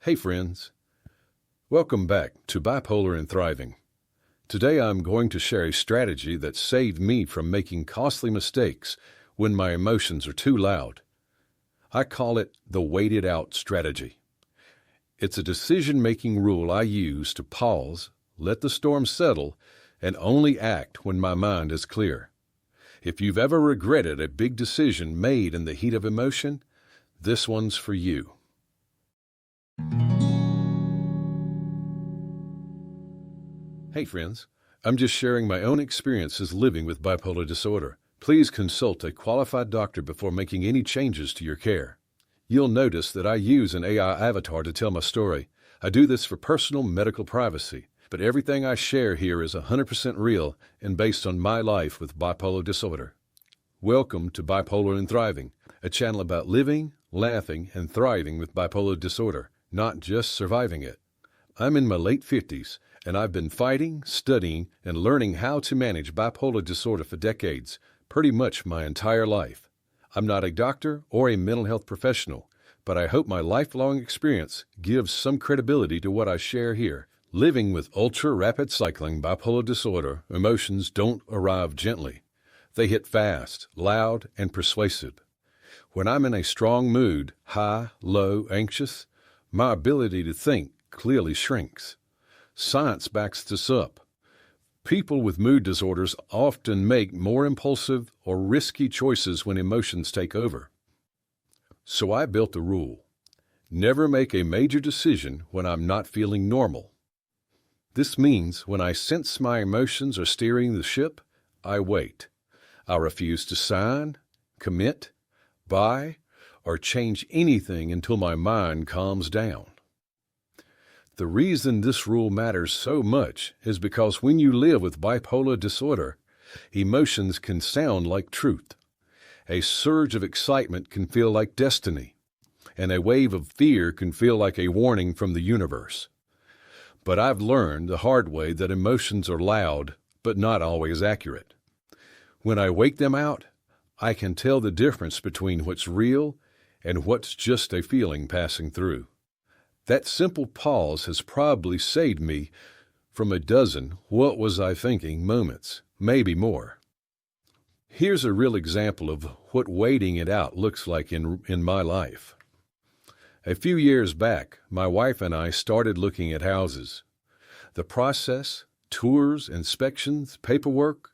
Hey friends, welcome back to Bipolar and Thriving. Today I'm going to share a strategy that saved me from making costly mistakes when my emotions are too loud. I call it the wait it out strategy. It's a decision-making rule I use to pause, let the storm settle, and only act when my mind is clear. If you've ever regretted a big decision made in the heat of emotion, this one's for you. Hey friends, I'm just sharing my own experiences living with bipolar disorder. Please consult a qualified doctor before making any changes to your care. You'll notice that I use an AI avatar to tell my story. I do this for personal medical privacy, but everything I share here is 100% real and based on my life with bipolar disorder. Welcome to Bipolar and Thriving, a channel about living, laughing, and thriving with bipolar disorder, not just surviving it. I'm in my late 50s, and I've been fighting, studying, and learning how to manage bipolar disorder for decades, pretty much my entire life. I'm not a doctor or a mental health professional, but I hope my lifelong experience gives some credibility to what I share here. Living with ultra-rapid cycling bipolar disorder, emotions don't arrive gently. They hit fast, loud, and persuasive. When I'm in a strong mood, high, low, anxious, my ability to think clearly shrinks. Science backs this up. People with mood disorders often make more impulsive or risky choices when emotions take over. So I built a rule. Never make a major decision when I'm not feeling normal. This means when I sense my emotions are steering the ship, I wait. I refuse to sign, commit, buy, or change anything until my mind calms down. The reason this rule matters so much is because when you live with bipolar disorder, emotions can sound like truth. A surge of excitement can feel like destiny, and a wave of fear can feel like a warning from the universe. But I've learned the hard way that emotions are loud, but not always accurate. When I wake them out, I can tell the difference between what's real and what's just a feeling passing through. That simple pause has probably saved me from a dozen "what was I thinking" moments, maybe more. Here's a real example of what waiting it out looks like in my life. A few years back, my wife and I started looking at houses. The process, tours, inspections, paperwork,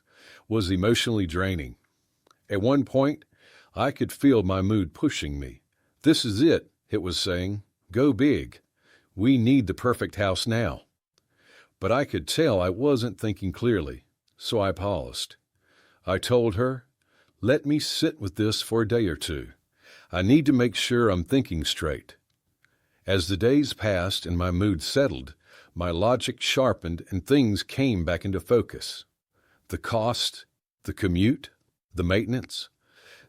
was emotionally draining. At one point, I could feel my mood pushing me. "This is it," it was saying. "Go big. We need the perfect house now." But I could tell I wasn't thinking clearly, so I paused. I told her, "Let me sit with this for a day or two. I need to make sure I'm thinking straight." As the days passed and my mood settled, my logic sharpened and things came back into focus. The cost, the commute, the maintenance,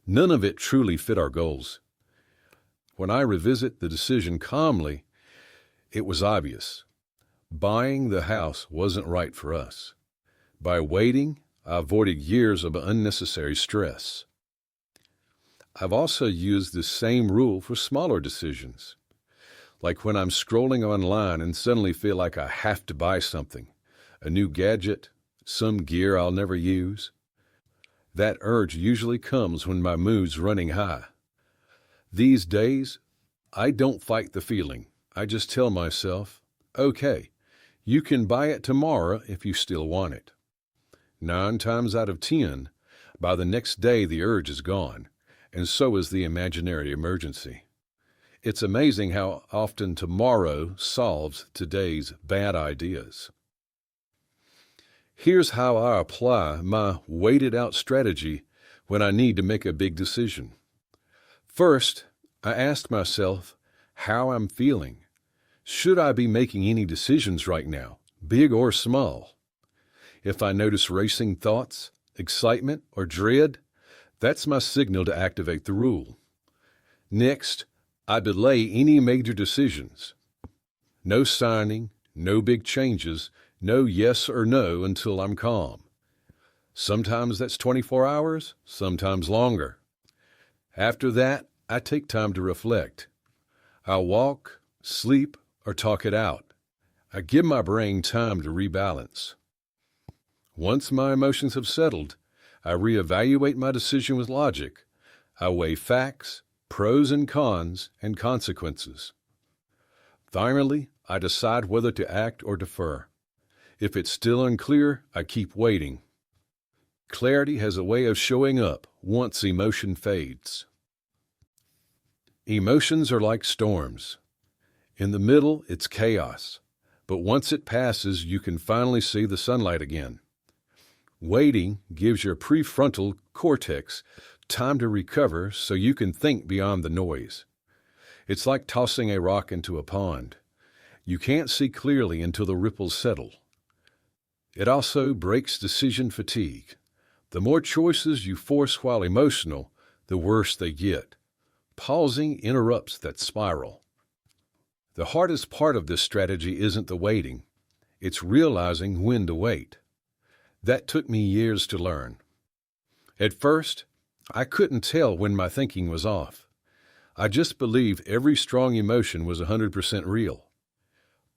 none of it truly fit our goals. When I revisit the decision calmly, it was obvious. Buying the house wasn't right for us. By waiting, I avoided years of unnecessary stress. I've also used this same rule for smaller decisions, like when I'm scrolling online and suddenly feel like I have to buy something, a new gadget, some gear I'll never use. That urge usually comes when my mood's running high. These days, I don't fight the feeling. I just tell myself, "Okay, you can buy it tomorrow if you still want it." 9 times out of 10, by the next day the urge is gone, and so is the imaginary emergency. It's amazing how often tomorrow solves today's bad ideas. Here's how I apply my wait-it-out strategy when I need to make a big decision. First, I ask myself how I'm feeling. Should I be making any decisions right now, big or small? If I notice racing thoughts, excitement, or dread, that's my signal to activate the rule. Next, I delay any major decisions. No signing, no big changes, no yes or no until I'm calm. Sometimes that's 24 hours, sometimes longer. After that, I take time to reflect. I'll walk, sleep, or talk it out. I give my brain time to rebalance. Once my emotions have settled, I reevaluate my decision with logic. I weigh facts, pros and cons, and consequences. Finally, I decide whether to act or defer. If it's still unclear, I keep waiting. Clarity has a way of showing up once emotion fades. Emotions are like storms. In the middle, it's chaos. But once it passes, you can finally see the sunlight again. Waiting gives your prefrontal cortex time to recover so you can think beyond the noise. It's like tossing a rock into a pond. You can't see clearly until the ripples settle. It also breaks decision fatigue. The more choices you force while emotional, the worse they get. Pausing interrupts that spiral. The hardest part of this strategy isn't the waiting. It's realizing when to wait. That took me years to learn. At first, I couldn't tell when my thinking was off. I just believed every strong emotion was 100% real.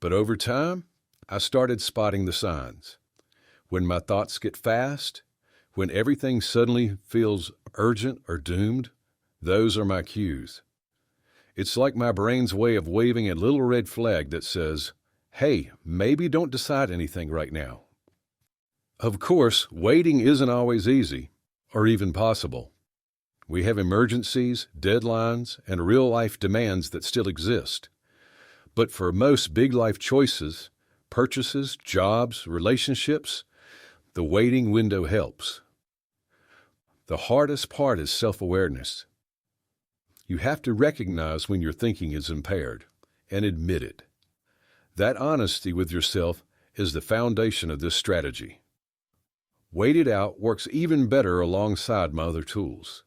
But over time, I started spotting the signs. When my thoughts get fast, when everything suddenly feels urgent or doomed, those are my cues. It's like my brain's way of waving a little red flag that says, hey, maybe don't decide anything right now. Of course, waiting isn't always easy, or even possible. We have emergencies, deadlines, and real-life demands that still exist. But for most big life choices, purchases, jobs, relationships, the waiting window helps. The hardest part is self-awareness. You have to recognize when your thinking is impaired and admit it. That honesty with yourself is the foundation of this strategy. Wait it out works even better alongside my other tools.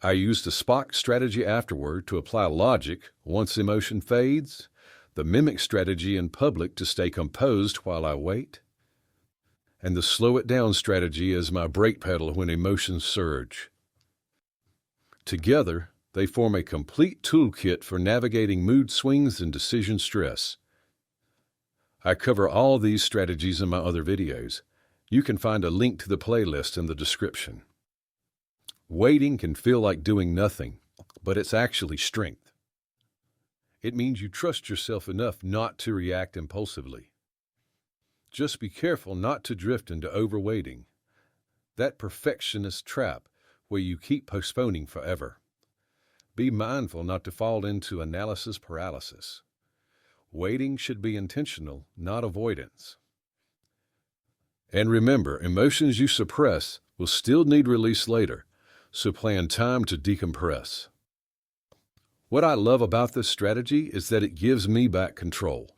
I use the Spock strategy afterward to apply logic once emotion fades, the mimic strategy in public to stay composed while I wait, and the slow it down strategy as my brake pedal when emotions surge. Together, they form a complete toolkit for navigating mood swings and decision stress. I cover all these strategies in my other videos. You can find a link to the playlist in the description. Waiting can feel like doing nothing, but it's actually strength. It means you trust yourself enough not to react impulsively. Just be careful not to drift into overwaiting, that perfectionist trap where you keep postponing forever. Be mindful not to fall into analysis paralysis. Waiting should be intentional, not avoidance. And remember, emotions you suppress will still need release later, so plan time to decompress. What I love about this strategy is that it gives me back control.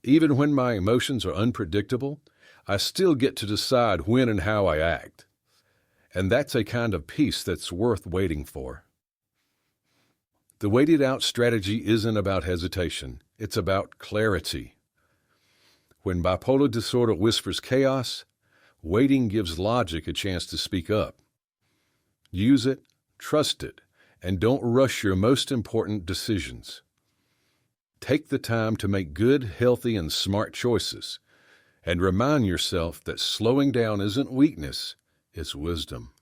Even when my emotions are unpredictable, I still get to decide when and how I act. And that's a kind of peace that's worth waiting for. The waited out strategy isn't about hesitation, it's about clarity. When bipolar disorder whispers chaos, waiting gives logic a chance to speak up. Use it, trust it, and don't rush your most important decisions. Take the time to make good, healthy, and smart choices, and remind yourself that slowing down isn't weakness, it's wisdom.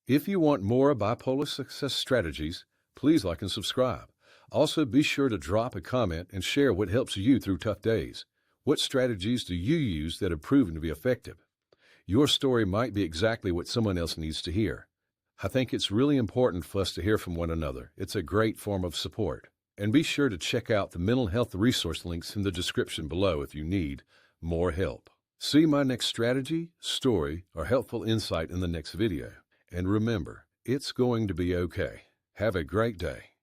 If you want more bipolar success strategies, please like and subscribe. Also, be sure to drop a comment and share what helps you through tough days. What strategies do you use that have proven to be effective? Your story might be exactly what someone else needs to hear. I think it's really important for us to hear from one another. It's a great form of support. And be sure to check out the mental health resource links in the description below if you need more help. See my next strategy, story, or helpful insight in the next video. And remember, it's going to be okay. Have a great day.